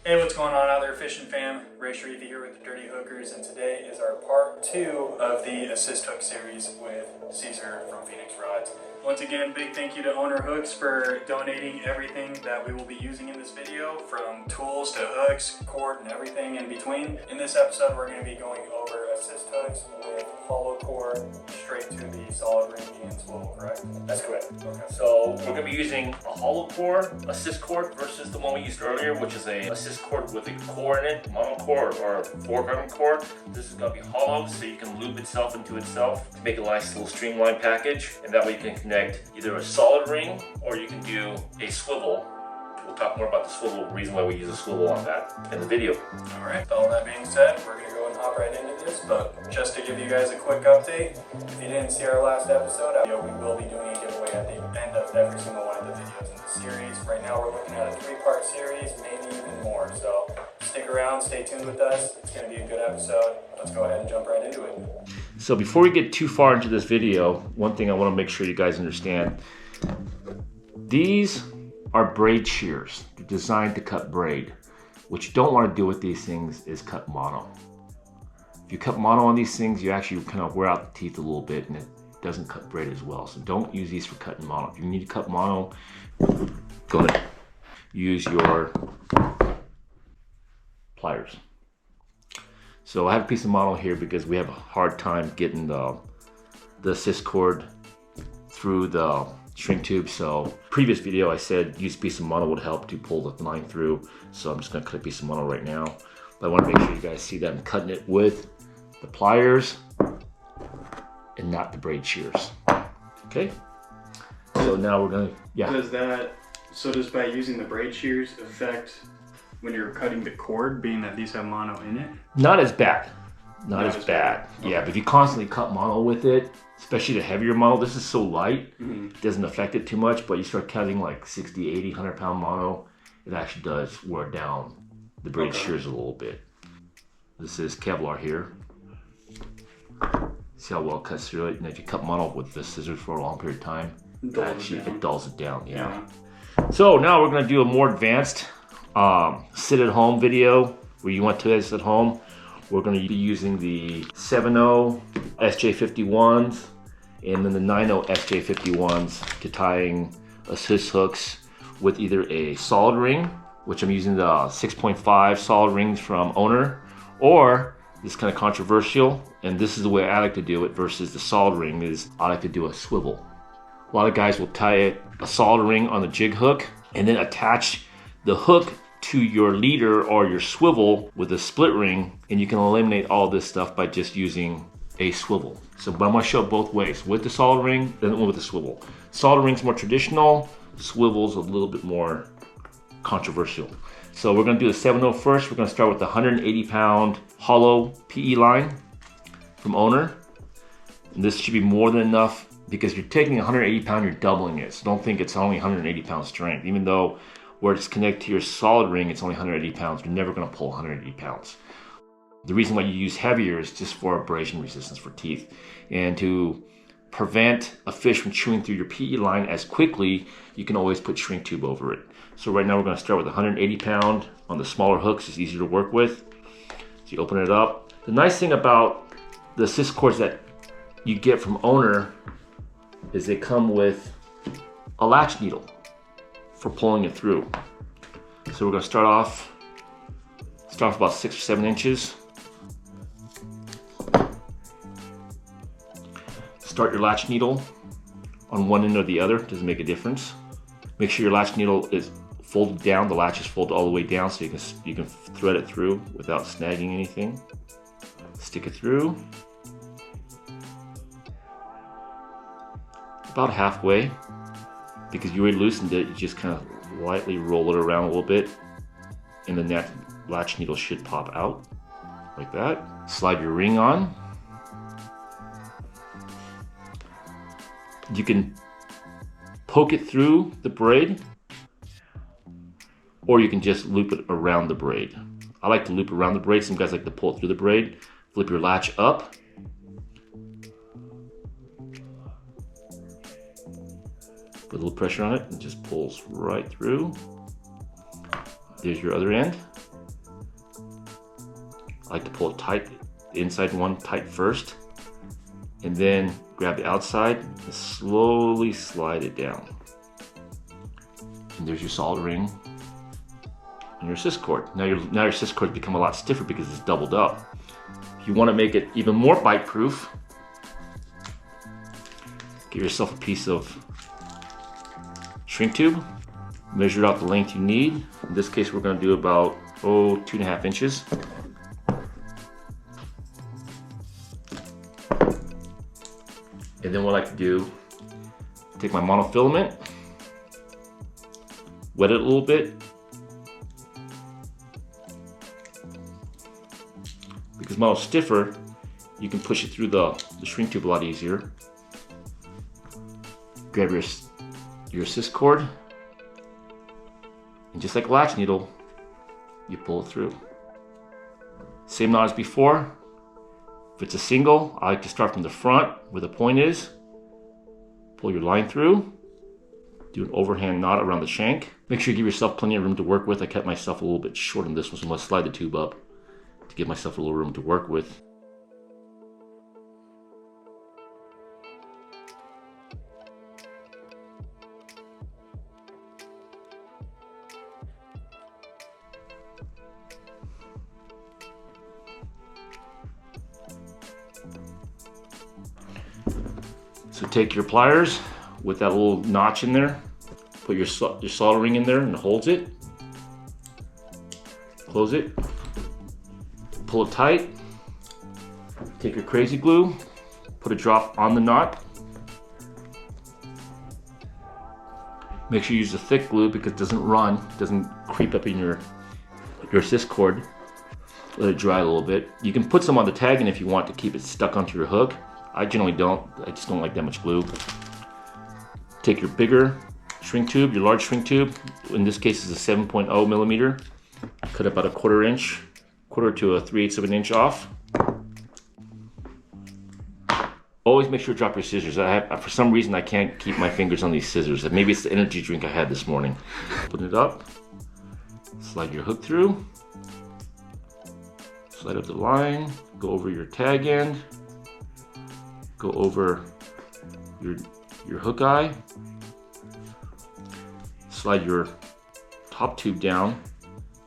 Hey, what's going on out there, fishing fam? Ray Sharifi here with the Dirty Hookers, and today is our part 2 of the assist hook series with Cesar from Phenix Rods. Once again, big thank you to Owner Hooks for donating everything that we will be using in this video, from tools to hooks, cord, and everything in between. In this episode, we're going to be going over assist hooks with hollow core straight to the solid ring and swivel, correct? That's correct. Okay. So we're going to be using a hollow core assist cord versus the one we used earlier, which is a assist cord with a core in it, mono core or 4-garment core. This is going to be hollow, so you can loop itself into itself to make a nice little streamlined package, and that way you can connect either a solid ring or you can do a swivel. We'll talk more about the swivel, the reason why we use a swivel on that in the video. Alright, all that being said, we're going to go and hop right into this, but just to give you guys a quick update, if you didn't see our last episode, we will be doing a giveaway at the end of every single one of the videos in the series. Right now we're looking at a 3-part series, maybe even more, so stick around, stay tuned with us. It's going to be a good episode. Let's go ahead and jump right into it. So before we get too far into this video, one thing I want to make sure you guys understand. These are braid shears. They're designed to cut braid. What you don't want to do with these things is cut mono. If you cut mono on these things, you actually kind of wear out the teeth a little bit, and it doesn't cut braid as well. So don't use these for cutting mono. If you need to cut mono, go ahead. Use your pliers. So I have a piece of mono here because we have a hard time getting the assist cord through the shrink tube. So previous video I said use a piece of mono would help to pull the line through. So I'm just going to cut a piece of mono right now. But I want to make sure you guys see that I'm cutting it with the pliers and not the braid shears. Okay. So now we're going to, Does by using the braid shears affect when you're cutting the cord, being that these have mono in it? Not as bad. Not as bad. Okay. Yeah, but if you constantly cut mono with it, especially the heavier mono, this is so light, it doesn't affect it too much, but you start cutting like 60, 80, 100 pound mono, it actually does wear down the braid shears a little bit. This is Kevlar here. See how well it cuts through it? And if you cut mono with the scissors for a long period of time, it dulls it down. Yeah. So now we're going to do a more advanced sit at home video where you want to sit at home. We're going to be using the 7.0 SJ51s and then the 9.0 SJ51s to tying assist hooks with either a solid ring, which I'm using the 6.5 solid rings from Owner, or this is kind of controversial, and this is the way I like to do it versus the solid ring, is I like to do a swivel. A lot of guys will tie a solid ring on the jig hook and then attach the hook to your leader or your swivel with a split ring, and you can eliminate all this stuff by just using a swivel. So, but I'm going to show it both ways, with the solid ring and with the swivel. Solid ring's more traditional, swivel's a little bit more controversial. So we're going to do the 7.0 first. We're going to start with the 180 pound hollow PE line from Owner. And this should be more than enough because you're taking 180 pound, you're doubling it. So don't think it's only 180 pound strength, even though where it's connected to your solid ring, it's only 180 pounds. You're never going to pull 180 pounds. The reason why you use heavier is just for abrasion resistance for teeth. And to prevent a fish from chewing through your PE line as quickly, you can always put shrink tube over it. So right now we're going to start with 180 pound on the smaller hooks. It's easier to work with. So you open it up. The nice thing about the assist cords that you get from Owner is they come with a latch needle for pulling it through. So we're going to start off about 6 or 7 inches. Start your latch needle on one end or the other, doesn't make a difference. Make sure your latch needle is folded down, the latch is folded all the way down so you can thread it through without snagging anything. Stick it through. About halfway. Because you already loosened it, you just kind of lightly roll it around a little bit and then that latch needle should pop out like that. Slide your ring on. You can poke it through the braid or you can just loop it around the braid. I like to loop around the braid. Some guys like to pull it through the braid. Flip your latch up. Put a little pressure on it, and it just pulls right through. There's your other end. I like to pull it tight, the inside one tight first, and then grab the outside and slowly slide it down. And there's your solid ring and your assist cord. Now your assist cord become a lot stiffer because it's doubled up. If you want to make it even more bite proof, get yourself a piece of shrink tube, measure out the length you need. In this case, we're going to do about 2.5 inches. And then what I like to do, take my monofilament, wet it a little bit, because mono's stiffer, you can push it through the shrink tube a lot easier. Grab your assist cord, and just like a latch needle, you pull it through. Same knot as before. If it's a single, I like to start from the front where the point is, pull your line through, do an overhand knot around the shank. Make sure you give yourself plenty of room to work with. I kept myself a little bit short on this one, so I'm going to slide the tube up to give myself a little room to work with. So take your pliers with that little notch in there, put your solder ring in there and it holds it. Close it, pull it tight, take your crazy glue, put a drop on the knot. Make sure you use a thick glue because it doesn't run, doesn't creep up in your assist cord. Let it dry a little bit. You can put some on the tagging if you want to keep it stuck onto your hook. I generally don't. I just don't like that much glue. Take your bigger shrink tube, your large shrink tube. In this case, is a 7.0 millimeter. Cut about a quarter to 3/8 of an inch off. Always make sure to drop your scissors. For some reason, I can't keep my fingers on these scissors. Maybe it's the energy drink I had this morning. Put it up. Slide your hook through. Slide up the line. Go over your tag end. Go over your hook eye, slide your top tube down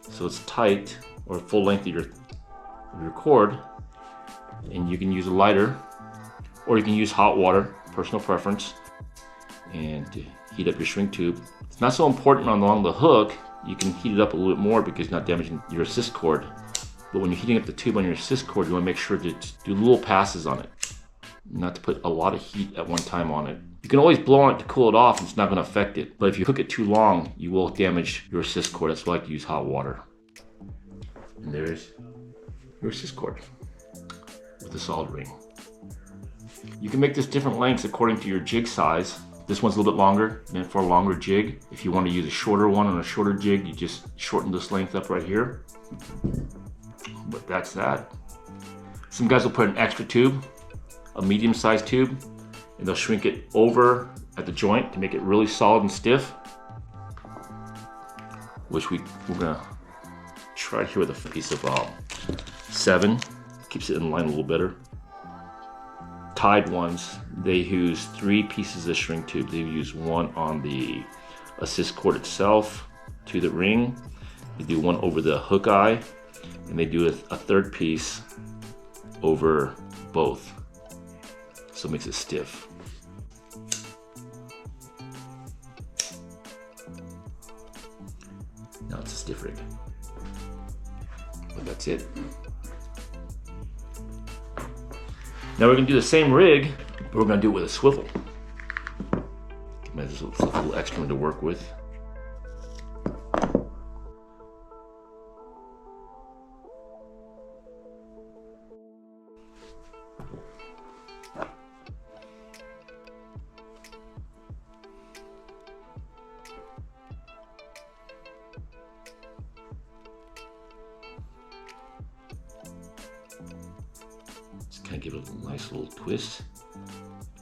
so it's tight or full length of your cord, and you can use a lighter or you can use hot water, personal preference, and to heat up your shrink tube. It's not so important along the hook. You can heat it up a little bit more because you're not damaging your assist cord, but when you're heating up the tube on your assist cord, you want to make sure to do little passes on it, not to put a lot of heat at one time on it. You can always blow on it to cool it off and it's not going to affect it. But if you cook it too long, you will damage your assist cord. That's why I like to use hot water. And there's your assist cord with the solid ring. You can make this different lengths according to your jig size. This one's a little bit longer, meant for a longer jig. If you want to use a shorter one on a shorter jig, you just shorten this length up right here. But that's that. Some guys will put an extra tube, a medium-sized tube, and they'll shrink it over at the joint to make it really solid and stiff, which we're gonna try here with a piece of 7. Keeps it in line a little better. Tied ones, they use 3 pieces of shrink tube. They use one on the assist cord itself to the ring. They do one over the hook eye, and they do a third piece over both. So it makes it stiff. Now it's a stiff rig. But that's it. Now we're gonna do the same rig, but we're gonna do it with a swivel. Give myself a little extra to work with. Kind of give it a nice little twist.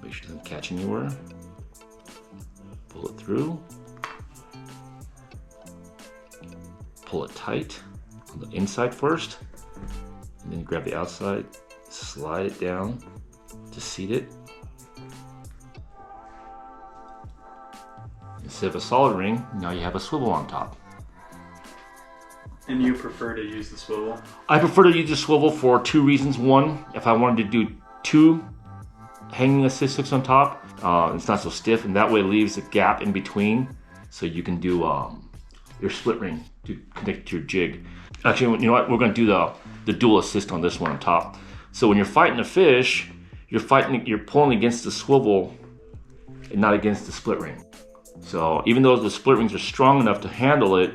Make sure it doesn't catch anywhere. Pull it through. Pull it tight on the inside first, And then grab the outside, slide it down to seat it. Instead of a solid ring, now you have a swivel on top. And you prefer to use the swivel? I prefer to use the swivel for two reasons. One, if I wanted to do two hanging assist hooks on top, it's not so stiff, and that way it leaves a gap in between, so you can do your split ring to connect to your jig. Actually, you know what? We're going to do the dual assist on this one on top. So when you're fighting a fish, you're pulling against the swivel and not against the split ring. So even though the split rings are strong enough to handle it,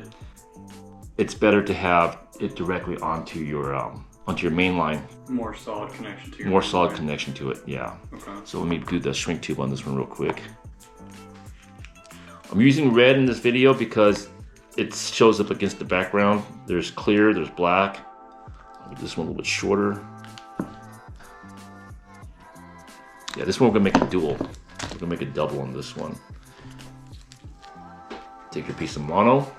it's better to have it directly onto your main line. More solid connection to your More solid connection to it, yeah. Okay. So let me do the shrink tube on this one real quick. I'm using red in this video because it shows up against the background. There's clear, there's black. I'll make this one a little bit shorter. Yeah, this one we're gonna make a dual. We're gonna make a double on this one. Take your piece of mono.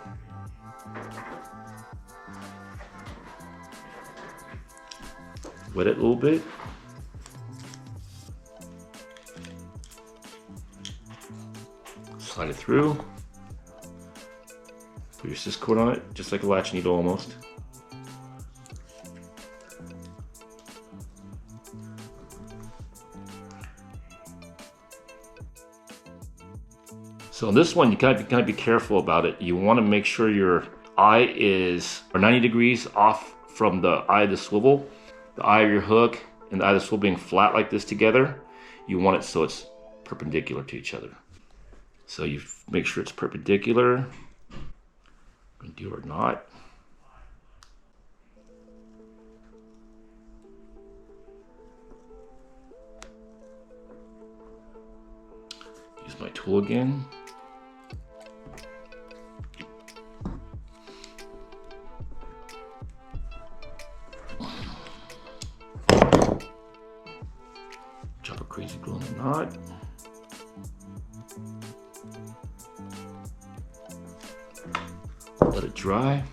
Wet it a little bit. Slide it through. Put your assist cord on it, just like a latch needle almost. So on this one, you gotta be careful about it. You want to make sure your eye is 90 degrees off from the eye of the swivel. The eye of your hook and the eye of the swivel being flat like this together. You want it so it's perpendicular to each other. So you make sure it's perpendicular. Do or not. Use my tool again. Drop a crazy glue in the knot. Let it dry.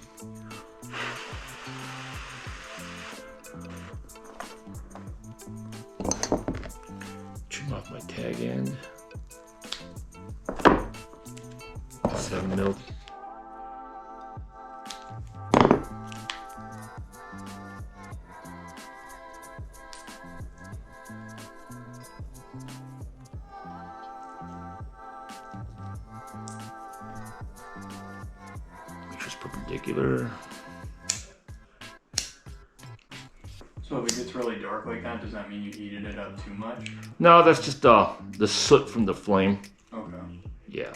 Trim off my tag end. 7 mil. Perpendicular. So if it gets really dark like that, does that mean you heated it up too much? No, that's just the soot from the flame. Okay. Yeah.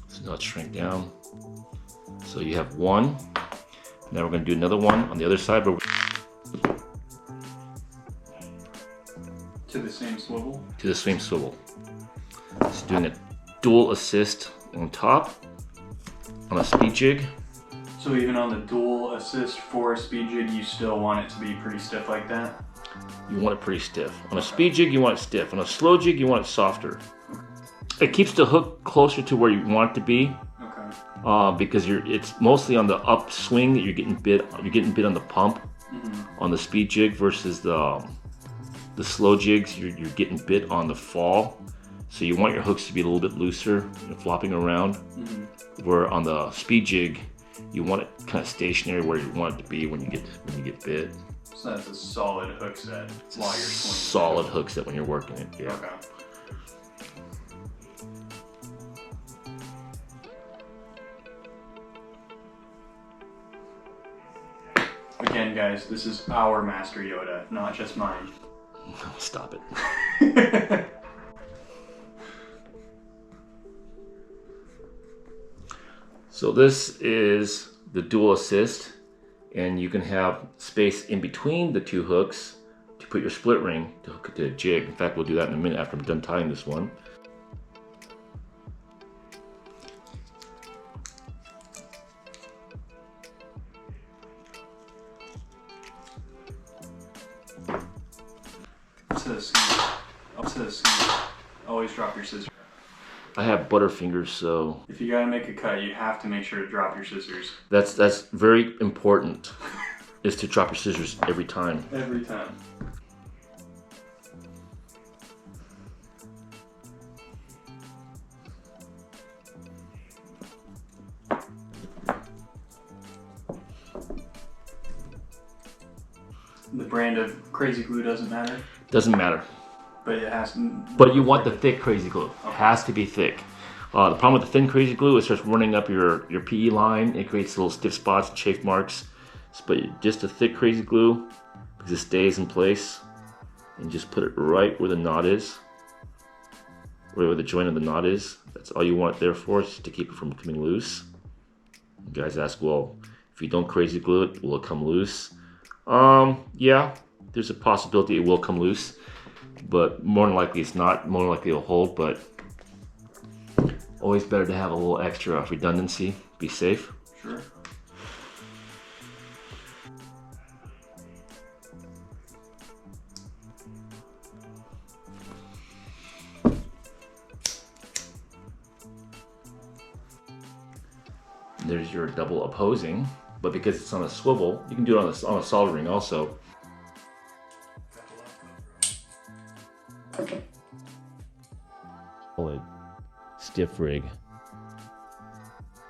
So now let's shrink down. So you have one. Now we're going to do another one on the other side. But to the same swivel? To the same swivel. Just doing a dual assist on top on a speed jig. So even on the dual assist for a speed jig, you still want it to be pretty stiff like that? You want it pretty stiff. On a speed jig, you want it stiff. On a slow jig, you want it softer. It keeps the hook closer to where you want it to be. Okay. Because it's mostly on the upswing that you're getting bit. You're getting bit on the pump on the speed jig versus the slow jigs. You're getting bit on the fall. So you want your hooks to be a little bit looser, flopping around. Where on the speed jig, you want it kind of stationary where you want it to be when you get bit. So that's a solid hook set while you're swinging. Solid hook set when you're working it. Yeah. Okay. Again, guys, this is our Master Yoda, not just mine. Stop it. So this is the dual assist, and you can have space in between the two hooks to put your split ring to hook it to a jig. In fact, we'll do that in a minute after I'm done tying this one. Up to the ski. Always drop your scissors. I have butterfingers, so If you gotta make a cut, you have to make sure to drop your scissors. that's very important. Is to drop your scissors every time. Every time. The brand of crazy glue doesn't matter, Doesn't matter. but it has to. But you want the thick crazy glue. It has to be thick. The problem with the thin crazy glue, it starts running up your PE line. It creates little stiff spots, chafe marks. But just a thick crazy glue, because it stays in place. And just put it right where the knot is. Right where the joint of the knot is. That's all you want it there for, is to keep it from coming loose. You guys ask, well, if you don't crazy glue it, will it come loose? Yeah, there's a possibility it will come loose, but more than likely it's not. More than likely it'll hold, but always better to have a little extra redundancy. Be safe. Sure. There's your double opposing, but because it's on a swivel, you can do it on a solid ring also. Solid, stiff rig.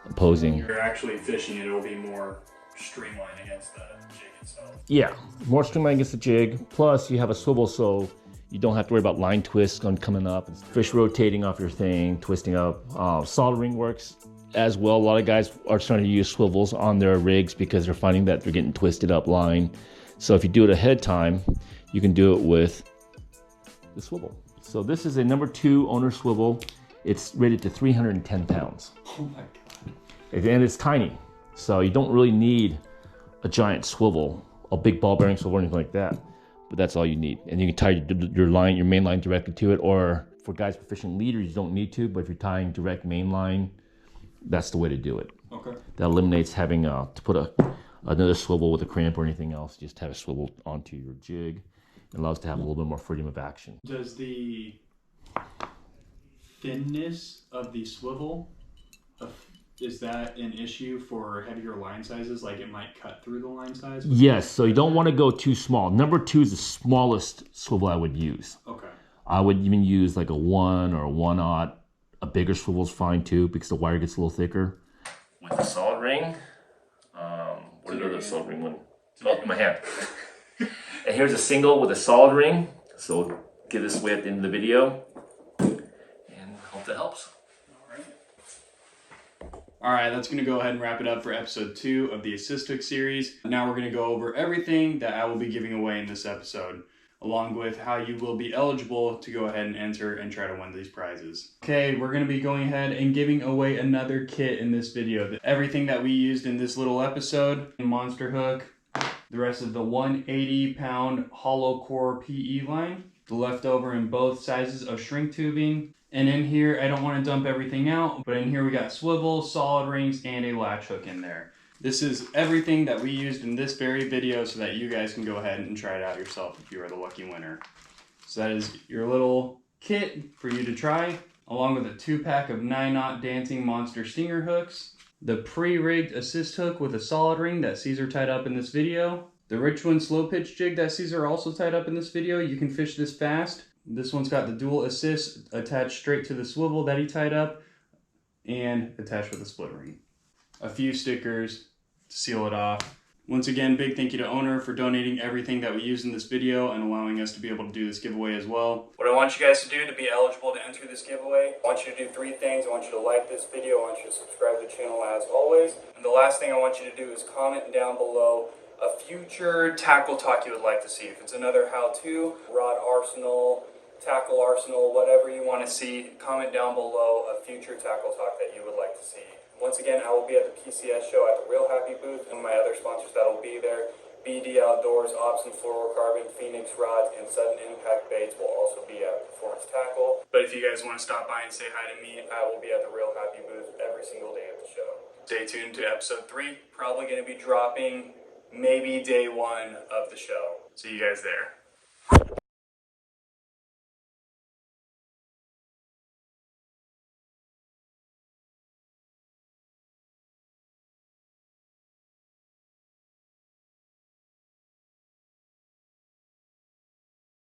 Opposing. You're actually fishing it, it'll be more streamlined against the jig itself. Yeah, more streamlined against the jig. Plus, you have a swivel, so you don't have to worry about line twists coming up. Fish rotating off your thing, twisting up. Solid ring works as well. A lot of guys are starting to use swivels on their rigs because they're finding that they're getting twisted up line. So if you do it ahead of time, you can do it with the swivel. So this is a number 2 owner swivel. It's rated to 310 pounds. Oh my god. And it's tiny. So you don't really need a giant swivel, a big ball bearing swivel or anything like that. But that's all you need. And you can tie your line, your main line directly to it. Or for guys fishing leaders, you don't need to. But if you're tying direct main line, that's the way to do it. Okay. That eliminates having to put another swivel with a cramp or anything else. Just have a swivel onto your jig. It allows to have a little bit more freedom of action. Does the thinness of the swivel, is that an issue for heavier line sizes? Like it might cut through the line size? Yes, so you don't want to go too small. Number 2 is the smallest swivel I would use. Okay. I would even use like a 1 or a 1/0. A bigger swivel is fine too because the wire gets a little thicker. With the solid ring, what is the solid ring one? Oh, in my hand. And here's a single with a solid ring. So get this way at the end of the video, and hope that helps. All right, that's going to go ahead and wrap it up for episode 2 of the Assist Hook series. Now we're going to go over everything that I will be giving away in this episode, along with how you will be eligible to go ahead and enter and try to win these prizes. Okay, we're going to be going ahead and giving away another kit in this video. Everything that we used in this little episode, monster hook, the rest of the 180-pound hollow core PE line, the leftover in both sizes of shrink tubing, and in here, I don't want to dump everything out, but in here we got swivels, solid rings, and a latch hook in there. This is everything that we used in this very video so that you guys can go ahead and try it out yourself if you are the lucky winner. So that is your little kit for you to try, along with a 2-pack of 9-knot dancing monster stinger hooks, the pre-rigged assist hook with a solid ring that Cesar tied up in this video, the Richland slow pitch jig that Cesar also tied up in this video. You can fish this fast. This one's got the dual assist attached straight to the swivel that he tied up and attached with a split ring. A few stickers to seal it off. Once again, big thank you to Owner for donating everything that we used in this video and allowing us to be able to do this giveaway as well. What I want you guys to do to be eligible to enter this giveaway, I want you to do 3 things. I want you to like this video, I want you to subscribe to the channel as always, and the last thing I want you to do is comment down below a future tackle talk you would like to see. If it's another how-to, rod arsenal, tackle arsenal, whatever you want to see, comment down below a future tackle talk that you would like to see. Once again, I will be at the PCS show at the Real Happy booth, and my other sponsors that will be there, BD Outdoors, Option Fluorocarbon, Phenix Rods, and Sudden Impact Baits will also be at Performance Tackle. But if you guys want to stop by and say hi to me, I will be at the Real Happy booth every single day of the show. Stay tuned to episode 3, probably going to be dropping maybe day 1 of the show. See you guys there.